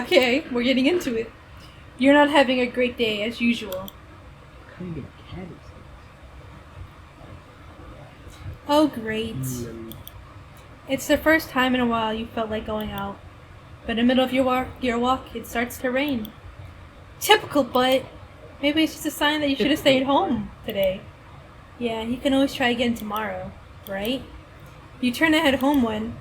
Okay, we're getting into it. You're not having a great day as usual. What kind of cat is Oh, great. this? It's the first time in a while you felt like going out. But in the middle of your walk, it starts to rain. Typical, but maybe it's just a sign that you should have stayed home today. Yeah, you can always try again tomorrow, right? You turn to head home when...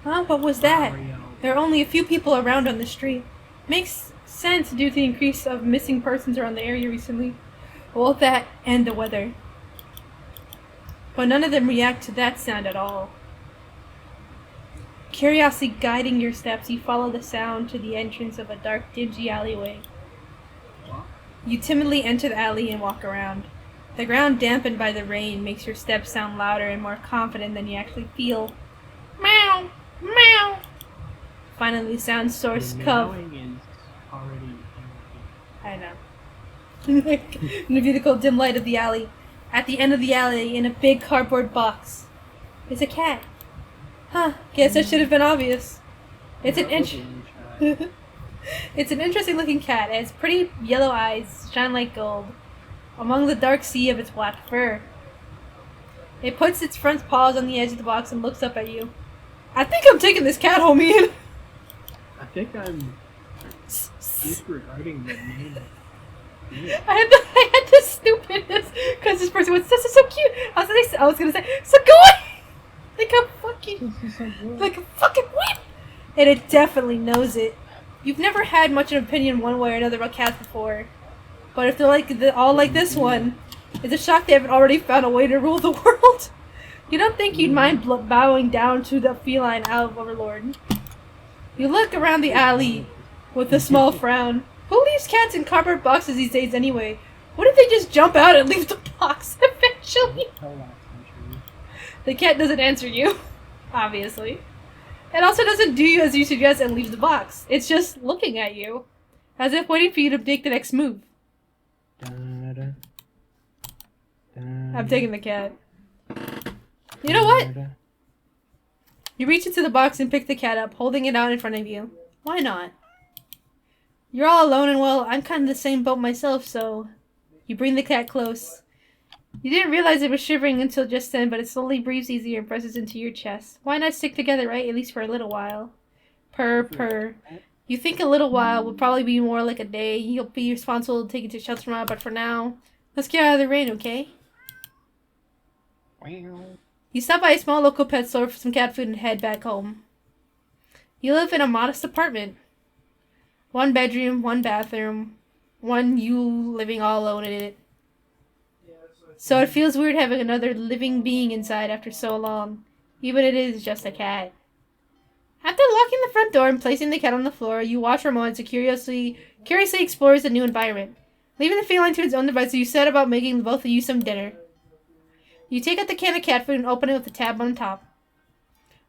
Huh? What was that? There are only a few people around on the street. Makes sense due to the increase of missing persons around the area recently. Well, that and the weather. But none of them react to that sound at all. Curiosity guiding your steps, you follow the sound to the entrance of a dark, dingy alleyway. You timidly enter the alley and walk around. The ground dampened by the rain makes your steps sound louder and more confident than you actually feel. Meow! Meow! Finally, sound source cover. I know. In the beautiful dim light of the alley. At the end of the alley, in a big cardboard box, is a cat. Huh, guess that should have been obvious. It's an It's an interesting looking cat. It has pretty yellow eyes, shine like gold, among the dark sea of its black fur. It puts its front paws on the edge of the box and looks up at you. I think I'm taking this cat home, Ian. I think I'm disregarding the name. I had this stupidness because this person was so cute. I was gonna say, so go away! Like a fucking whip! And it definitely knows it. You've never had much of an opinion one way or another about cats before. But if they're all like this one, it's a shock they haven't already found a way to rule the world. You don't think you'd mind bowing down to the feline overlord. You look around the alley with a small frown. Who leaves cats in cardboard boxes these days anyway? What if they just jump out and leave the box eventually? The cat doesn't answer you, obviously. It also doesn't do as you suggest and leaves the box. It's just looking at you, as if waiting for you to make the next move. I'm taking the cat. You know what? You reach into the box and pick the cat up, holding it out in front of you. Why not? You're all alone and well, I'm kind of the same boat myself, so... You bring the cat close. You didn't realize it was shivering until just then, but it slowly breathes easier and presses into your chest. Why not stick together, right? At least for a little while. Purr. You think a little while will probably be more like a day. You'll be responsible to take it to shelter tomorrow, but for now, let's get out of the rain, okay? You stop by a small local pet store for some cat food and head back home. You live in a modest apartment. 1 bedroom, 1 bathroom, one you living all alone in it. So it feels weird having another living being inside after so long, even if it is just a cat. After locking the front door and placing the cat on the floor, you watch for moments and curiously explores the new environment. Leaving the feline to its own devices, you set about making both of you some dinner. You take out the can of cat food and open it with the tab on top.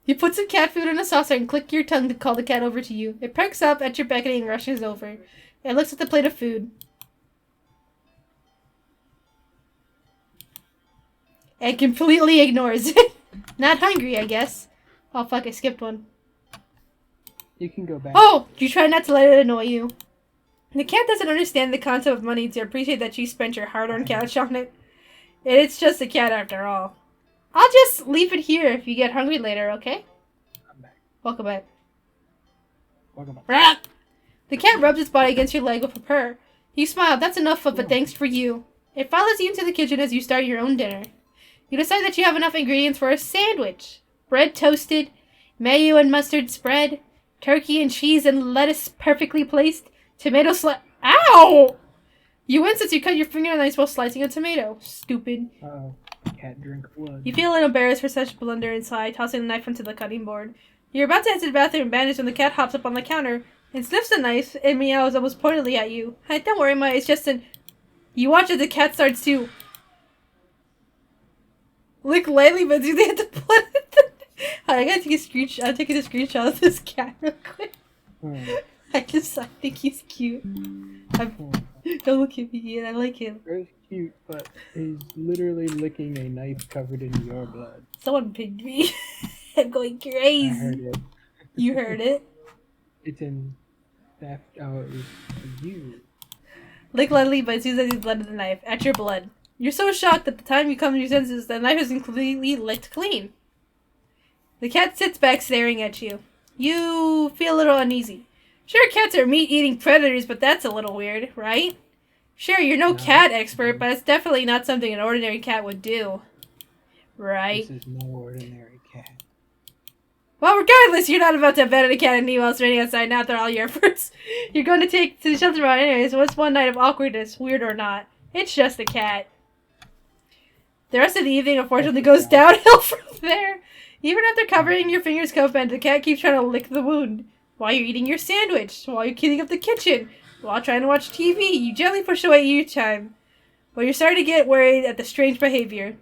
You put some cat food in a saucer and click your tongue to call the cat over to you. It perks up at your beckoning and rushes over. It looks at the plate of food. And completely ignores it. Not hungry, I guess. Oh fuck, I skipped one. You can go back. Oh! You try not to let it annoy you. The cat doesn't understand the concept of money to appreciate that you spent your hard-earned cash on it. It's just a cat after all. I'll just leave it here if you get hungry later, okay? I'm back. Welcome back. Welcome back. The cat rubs its body against your leg with a purr. You smile. That's enough of a thanks for you. It follows you into the kitchen as you start your own dinner. You decide that you have enough ingredients for a sandwich. Bread toasted, mayo and mustard spread, turkey and cheese and lettuce perfectly placed, tomato Ow! You wince as you cut your fingernails while slicing a tomato. Stupid. Cat drink blood. You feel a little embarrassed for such blunder inside, tossing the knife onto the cutting board. You're about to head to the bathroom and bandage when the cat hops up on the counter and sniffs the knife and meows almost pointedly at you. Hey, don't worry, Ma, it's just an... You watch as the cat starts to... lick lightly, but do they have to put it... I gotta take a screenshot. I'm taking a screenshot of this cat real quick. I think he's cute. Don't look at me, Ian. I like him. Very cute, but he's literally licking a knife covered in your blood. Someone pinged me. I'm going crazy. I heard it. You heard it? It's in theft. Oh, it was for you. Lick lightly, but as soon as you blood of the knife, at your blood. You're so shocked at the time you come to your senses, the knife is completely licked clean. The cat sits back staring at you. You feel a little uneasy. Sure, cats are meat-eating predators, but that's a little weird, right? Sure, you're no cat expert, but it's definitely not something an ordinary cat would do. Right? This is no ordinary cat. Well, regardless, you're not about to abandon a cat and anyone else running outside now after all your efforts. You're going to take to the shelter spot anyways, so it's one night of awkwardness, weird or not. It's just a cat. The rest of the evening, unfortunately, goes downhill from there. Even after covering your fingers cuffband, the cat keeps trying to lick the wound. While you're eating your sandwich, while you're cleaning up the kitchen, while trying to watch TV, you gently push away each time. But you're starting to get worried at the strange behavior.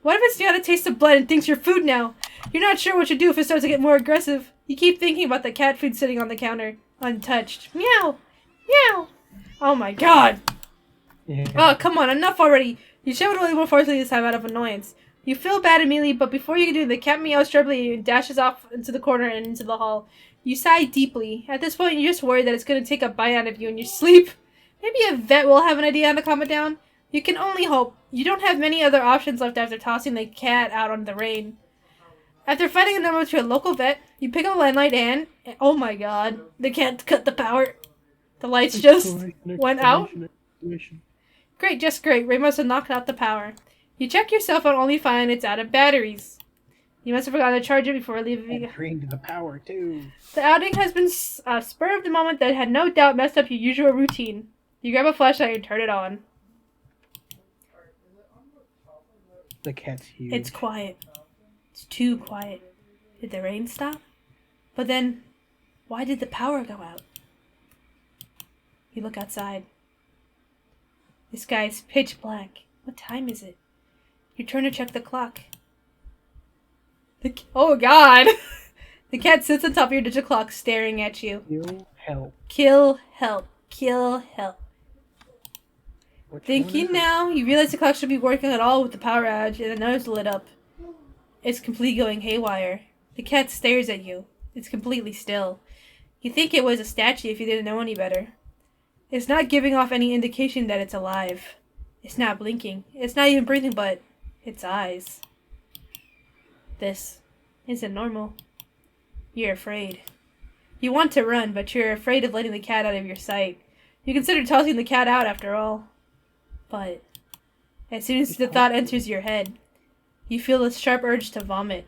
What if it's got a taste of blood and thinks you're food now? You're not sure what to do if it starts to get more aggressive. You keep thinking about the cat food sitting on the counter, untouched. Meow! Meow! Oh my god! Yeah. Oh, come on, enough already! You shout a little more forcefully this time out of annoyance. You feel bad immediately, but before you can do it, the cat meows sharply and dashes off into the corner and into the hall. You sigh deeply. At this point, you're just worried that it's going to take a bite out of you in your sleep. Maybe a vet will have an idea on to calm it down. You can only hope. You don't have many other options left after tossing the cat out on the rain. After finding a number to a local vet, you pick up a landline and oh my god, the cat cut the power. The lights just went out. Great, just great. Ray must have knocked out the power. You check your cell phone only find it's out of batteries. You must have forgotten to charge it before leaving. And drained the power too. The outing has been a spur of the moment that had no doubt messed up your usual routine. You grab a flashlight and turn it on. The cat's huge. It's quiet. It's too quiet. Did the rain stop? But then, why did the power go out? You look outside. The sky's pitch black. What time is it? You turn to check the clock. Oh god! The cat sits on top of your digital clock staring at you. Kill help. Kill help. Kill help. Thinking now, you realize the clock should be working at all with the power outage and the nose lit up. It's completely going haywire. The cat stares at you. It's completely still. You think it was a statue if you didn't know any better. It's not giving off any indication that it's alive. It's not blinking. It's not even breathing, but its eyes. This isn't normal. You're afraid. You want to run, but you're afraid of letting the cat out of your sight. You consider tossing the cat out after all. But as soon as the thought enters your head, you feel a sharp urge to vomit.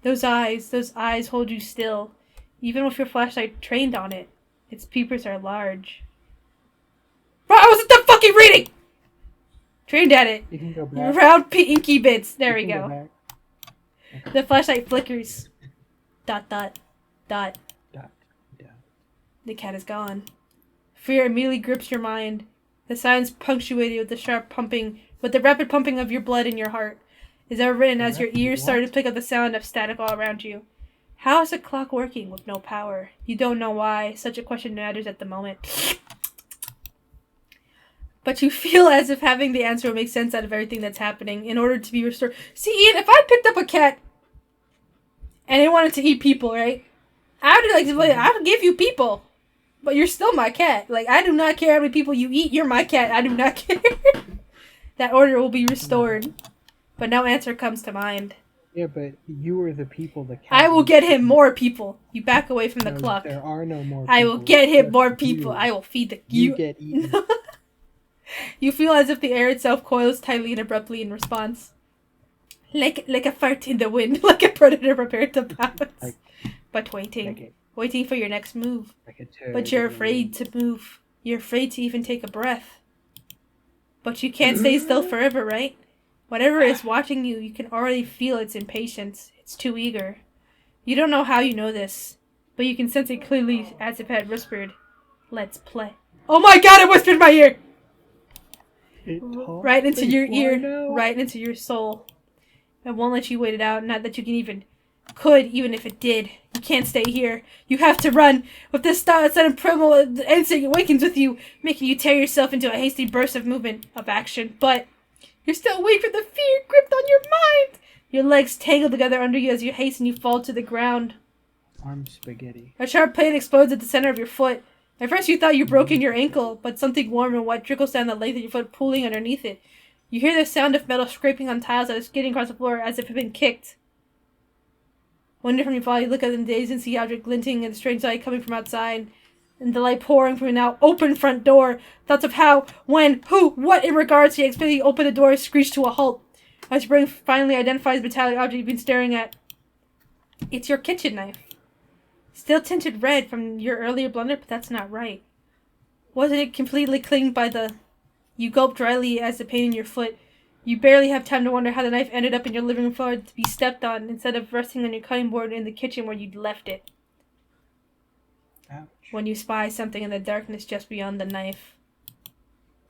Those eyes hold you still, even with your flashlight trained on it. Its peepers are large. Bro, I wasn't done fucking reading! Trained at it. You can go back. Round pinky bits. There we You can go. back. The flashlight flickers. Dot, dot, dot. Dot, dot. The cat is gone. Fear immediately grips your mind. The silence punctuated with the rapid pumping of your blood in your heart is ever written as your ears start to pick up the sound of static all around you. How is the clock working with no power? You don't know why. Such a question matters at the moment. But you feel as if having the answer will make sense out of everything that's happening in order to be restored. See, Ian, if I picked up a cat and it wanted to eat people, right? I would give you people. But you're still my cat. Like, I do not care how many people you eat. You're my cat. I do not care. That order will be restored. But no answer comes to mind. Yeah, but you are the people the cat. I will get him more people. You back away from the clock. There are no more people. I will get him more people. I will feed the... You get eaten. You feel as if the air itself coils tightly and abruptly in response. Like a fart in the wind. Like a predator prepared to pounce. But waiting. Waiting for your next move. But you're afraid to move. You're afraid to even take a breath. But you can't stay still forever, right? Whatever is watching you, you can already feel its impatience. It's too eager. You don't know how you know this, but you can sense it clearly as if it had whispered, "Let's play." Oh my god, it whispered in my ear! Right into your ear, right into your soul. It won't let you wait it out, not that you can even if it did. You can't stay here. You have to run. With this sudden primal instinct awakens with you, making you tear yourself into a hasty burst of movement, of action. But you're still weak from the fear gripped on your mind. Your legs tangle together under you as you hasten, you fall to the ground. Arm spaghetti. A sharp pain explodes at the center of your foot. At first you thought you'd broken your ankle, but something warm and wet trickles down the length of your foot, pooling underneath it. You hear the sound of metal scraping on tiles that are skidding across the floor as if it had been kicked. Wonder from your fall, you look at the dazed and see object glinting and strange light coming from outside, and the light pouring from a now open front door. Thoughts of how, when, who, what in regards to you explicitly open the door screech to a halt. As your brain finally identifies the metallic object you've been staring at. It's your kitchen knife. Still tinted red from your earlier blunder, but that's not right. Wasn't it completely cleaned by the... You gulp dryly as the pain in your foot. You barely have time to wonder how the knife ended up in your living room floor to be stepped on instead of resting on your cutting board in the kitchen where you'd left it. Ouch. When you spy something in the darkness just beyond the knife.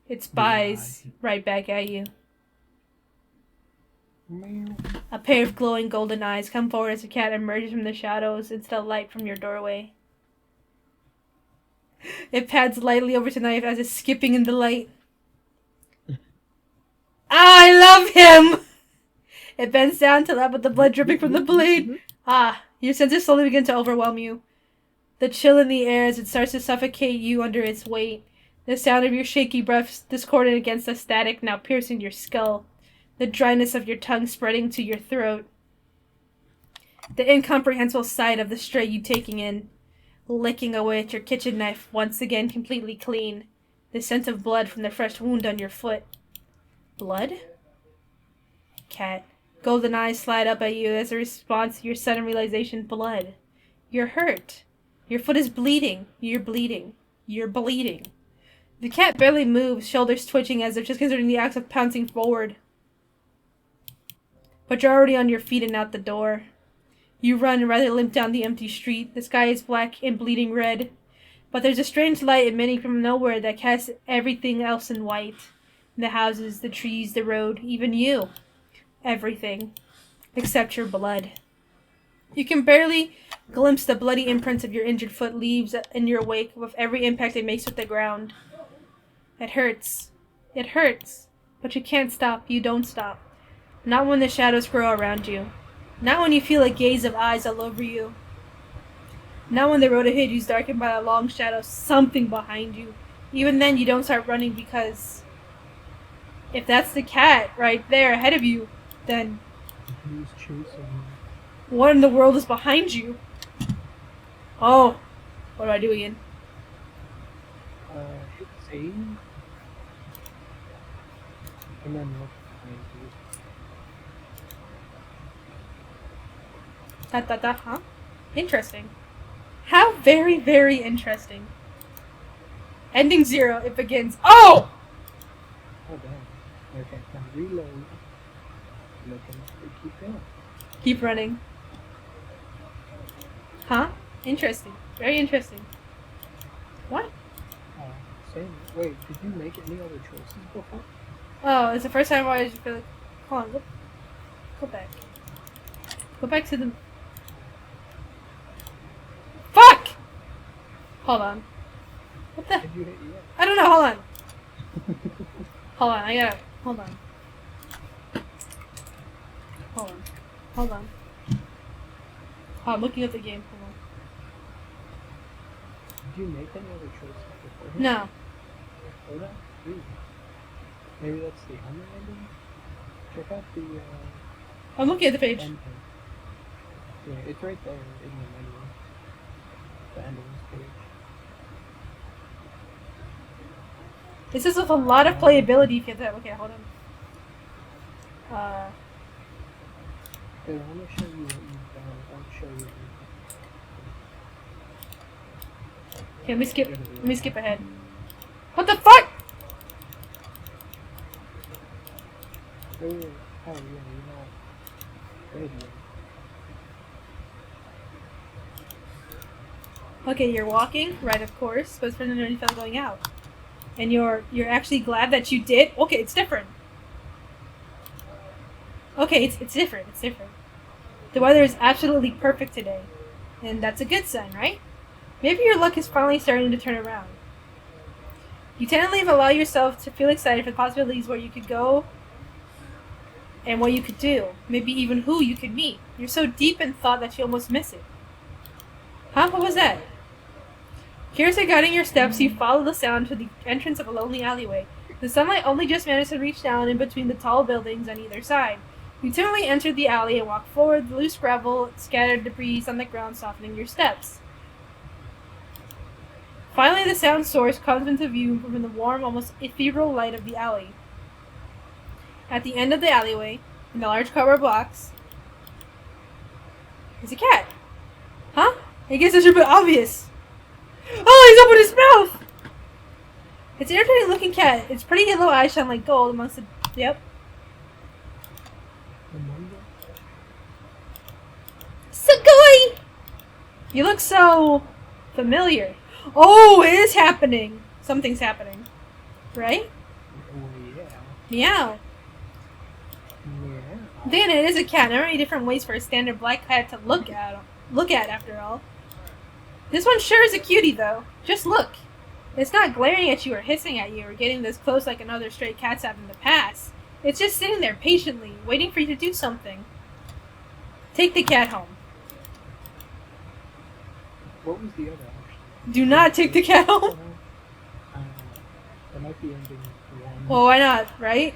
It spies right back at you. Meow. A pair of glowing golden eyes come forward as the cat emerges from the shadows into the light from your doorway. It pads lightly over to the knife as it's skipping in the light. I love him! It bends down to lap with the blood dripping from the blade. Your senses slowly begin to overwhelm you. The chill in the air as it starts to suffocate you under its weight. The sound of your shaky breath discordant against the static now piercing your skull. The dryness of your tongue spreading to your throat. The incomprehensible sight of the stray you taking in. Licking away at your kitchen knife, once again completely clean. The scent of blood from the fresh wound on your foot. Blood? Cat. Golden eyes slide up at you as a response to your sudden realization. Blood. You're hurt. Your foot is bleeding. You're bleeding. You're bleeding. The cat barely moves, shoulders twitching as if just considering the act of pouncing forward. But you're already on your feet and out the door. You run and rather limp down the empty street. The sky is black and bleeding red. But there's a strange light emanating from nowhere that casts everything else in white. The houses, the trees, the road, even you. Everything. Except your blood. You can barely glimpse the bloody imprints of your injured foot leaves in your wake with every impact it makes with the ground. It hurts. It hurts. But you can't stop. You don't stop. Not when the shadows grow around you. Not when you feel a gaze of eyes all over you. Not when the road ahead is darkened by a long shadow, something behind you. Even then you don't start running because... if that's the cat right there ahead of you, then... Who's chasing you? what in the world is behind you? Oh. What do I do again? Hit save. And then look behind you. Huh? Interesting. How very, very interesting. Ending 0, it begins. Oh! Oh, damn. Okay, now reload. Looking, keep going. Keep running. Huh? Interesting. Very interesting. What? Same. Wait, did you make any other choices before? Oh, it's the first time I just feel like... hold on, go back. Go back to the... fuck! Hold on. What the... Did you hit yes? I don't know, hold on. Hold on, I gotta... hold on. Hold on. Hold on. Oh, I'm looking at the game. Hold on. Did you make any other choices before? No. Hold on. Ooh. Maybe that's the other ending? Check out the, I'm looking at the page. end page. Yeah, it's right there in the menu. The endings page. This is with a lot of playability if you have that. Okay, hold on. It'll only show you what you've done, it won't show you Okay, let me skip ahead. What the fuck? oh, yeah, you're not ready yet. Okay, you're walking, right, of course, but it's for underneath felt going out. And you're actually glad that you did? Okay, it's different. Okay, it's different, it's different. The weather is absolutely perfect today. And that's a good sign, right? Maybe your luck is finally starting to turn around. You tentatively allow yourself to feel excited for the possibilities where you could go and what you could do. Maybe even who you could meet. You're so deep in thought that you almost miss it. Huh? What was that? Curiously guiding your steps, you follow the sound to the entrance of a lonely alleyway. The sunlight only just managed to reach down in between the tall buildings on either side. You timidly enter the alley and walk forward, the loose gravel, scattered debris on the ground softening your steps. Finally, the sound source comes into view from the warm, almost ethereal light of the alley. At the end of the alleyway, in the large cardboard box, is a cat. Huh? I guess it should be obvious. Oh, he's opened his mouth! It's an irritating looking cat. Its pretty yellow eyes shine like gold amongst the... Yep. Sugoi! You look so... familiar. Oh, it is happening. Something's happening. Right? Oh, yeah. Meow. Yeah. Then it is a cat. There are many different ways for a standard black cat to look at after all. This one sure is a cutie, though. Just look. It's not glaring at you or hissing at you or getting this close like another stray cats have in the past. It's just sitting there patiently, waiting for you to do something. Take the cat home. What was the other option? Do not take the cat home. That might be ending one. Well, why not, right?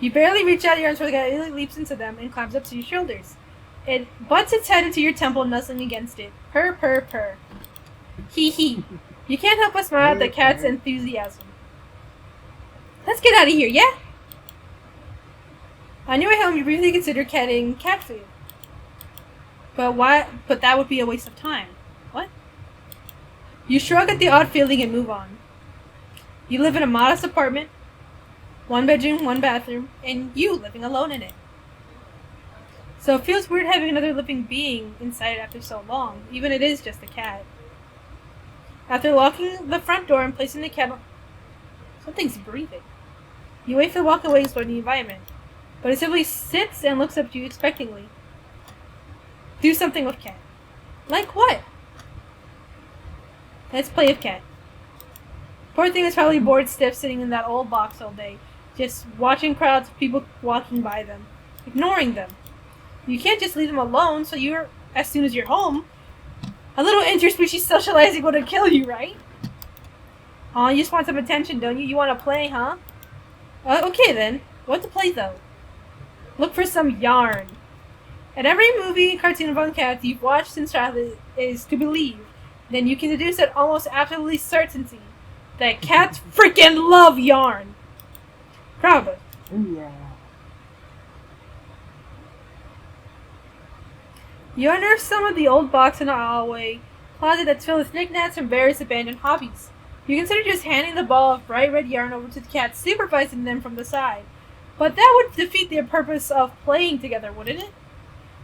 You barely reach out your arms for the cat. It leaps into them and climbs up to your shoulders. It butts its head into your temple, nuzzling against it. Purr, purr, purr. Hee hee. You can't help but smile at the cat's enthusiasm. Let's get out of here, yeah? On your way home, you briefly consider getting cat food. But why? But that would be a waste of time. What? You shrug at the odd feeling and move on. You live in a modest apartment, 1 bedroom, 1 bathroom, and you living alone in it. So it feels weird having another living being inside after so long, even if it is just a cat. After locking the front door and placing the cat on... Something's breathing. You wait for the walk away and explore the environment, but it simply sits and looks up at you expectantly. Do something with cat. Like what? Let's play with cat. Poor thing is probably bored stiff sitting in that old box all day, just watching crowds of people walking by them, ignoring them. You can't just leave them alone, so as soon as you're home, a little interspecies socializing would kill you, right? Aw, you just want some attention, don't you? You want to play, huh? Okay then. What to play, though? Look for some yarn. At every movie, cartoon about cats you've watched since childhood is to believe, then you can deduce at almost absolutely certainty that cats freaking love yarn. Probably. Yeah. You unearth some of the old box in the hallway closet that's filled with knickknacks from various abandoned hobbies. You consider just handing the ball of bright red yarn over to the cat, supervising them from the side. But that would defeat the purpose of playing together, wouldn't it?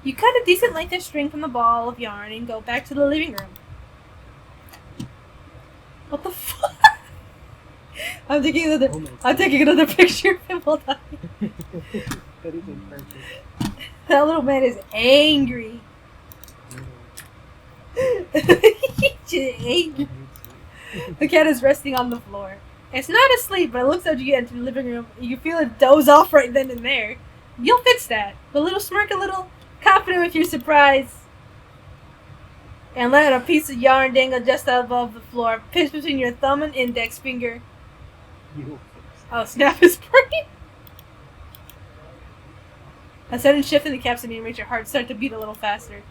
You cut a decent length of string from the ball of yarn and go back to the living room. What the fuck? I'm taking another picture of him. Hold on. That isn't perfect. That little man is angry. He's just angry. The cat is resting on the floor. It's not asleep, but it looks like you get into the living room. You feel it doze off right then and there. You'll fix that. A little smirk, a little confident with your surprise. And let a piece of yarn dangle just above the floor, pinched between your thumb and index finger. You'll fix Oh, snap his brain. A sudden shift in the cat's demeanor makes your heart start to beat a little faster.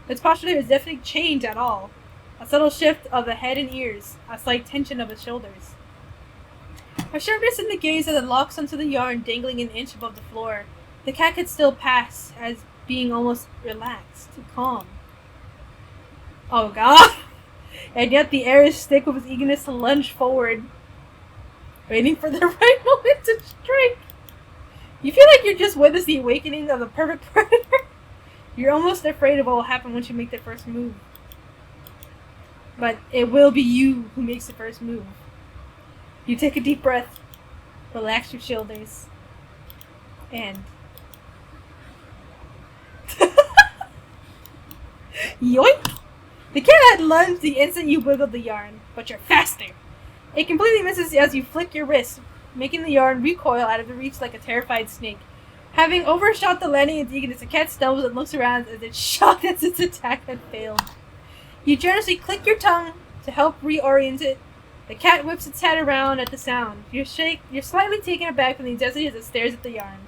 Its posture is definitely changed at all. A subtle shift of the head and ears, a slight tension of its shoulders. A sharpness in the gaze as it locks onto the yarn dangling an inch above the floor. The cat could still pass as being almost relaxed, calm. Oh god! And yet the air is thick with his eagerness to lunge forward, waiting for the right moment to strike. You feel like you're just witnessing the awakening of the perfect predator. You're almost afraid of what will happen once you make the first move. But it will be you who makes the first move. You take a deep breath, relax your shoulders, and... Yoink! The cat had lunged the instant you wiggled the yarn, but you're faster. It completely misses as you flick your wrist, making the yarn recoil out of the reach like a terrified snake. Having overshot the landing in Deaconess, the cat stumbles and looks around as it's shocked that its attack had failed. You generously click your tongue to help reorient it. The cat whips its head around at the sound. You're slightly taken aback from the intensity as it stares at the yarn.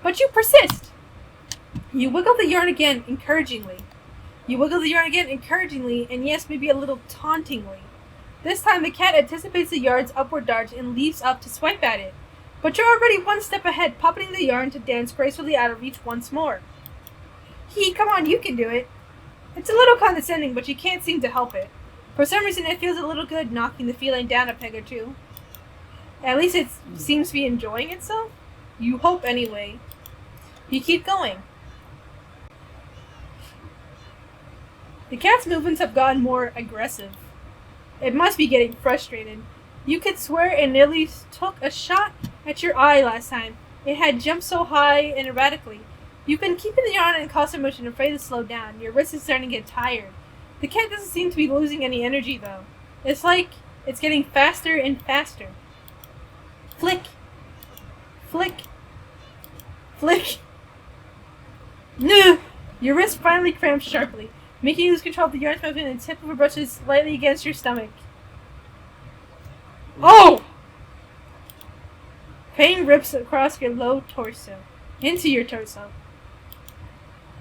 But you persist! You wiggle the yarn again, encouragingly. And yes, maybe a little tauntingly. This time the cat anticipates the yarn's upward dart and leaps up to swipe at it. But you're already one step ahead, puppeting the yarn to dance gracefully out of reach once more. Come on, you can do it. It's a little condescending, but you can't seem to help it. For some reason, it feels a little good knocking the feline down a peg or two. At least it seems to be enjoying itself. You hope anyway. You keep going. The cat's movements have gotten more aggressive. It must be getting frustrated. You could swear it nearly took a shot at your eye last time. It had jumped so high and erratically. You've been keeping the yarn in constant motion, afraid to slow down. Your wrist is starting to get tired. The cat doesn't seem to be losing any energy, though. It's like it's getting faster and faster. Flick. Flick. Flick. No! Your wrist finally cramps sharply, making you lose control of the yarn's movement and the tip of a brush is slightly against your stomach. Oh! Pain rips across your low torso. Into your torso.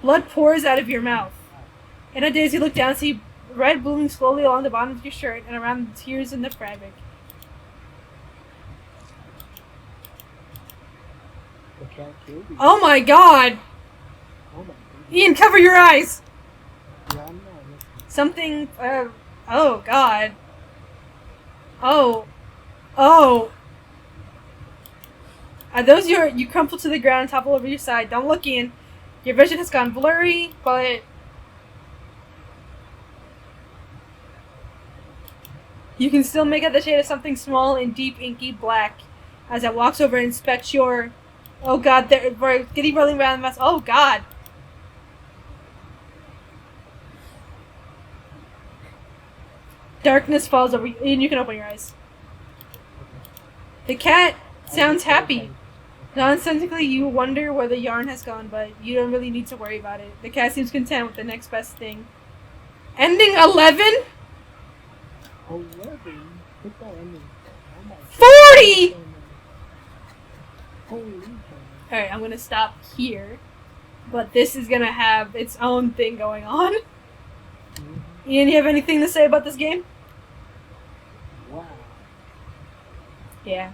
Blood pours out of your mouth. In a daze, you look down and see red blooming slowly along the bottom of your shirt and around the tears in the fabric. Oh my god! Ian, cover your eyes! Something, oh god. Oh. Oh. Are those you crumple to the ground and topple over your side. Don't look, Ian. Your vision has gone blurry, but you can still make out the shade of something small and deep inky black as it walks over and inspects your... Oh god, we're getting rolling around the mess. Oh god. Darkness falls over you, and you can open your eyes. The cat sounds happy. Nonsensically, you wonder where the yarn has gone, but you don't really need to worry about it. The cat seems content with the next best thing. Ending 11? 11? What's that ending? 40! Holy Alright, I'm gonna stop here. But this is gonna have its own thing going on. Ian, you have anything to say about this game? wow. Yeah.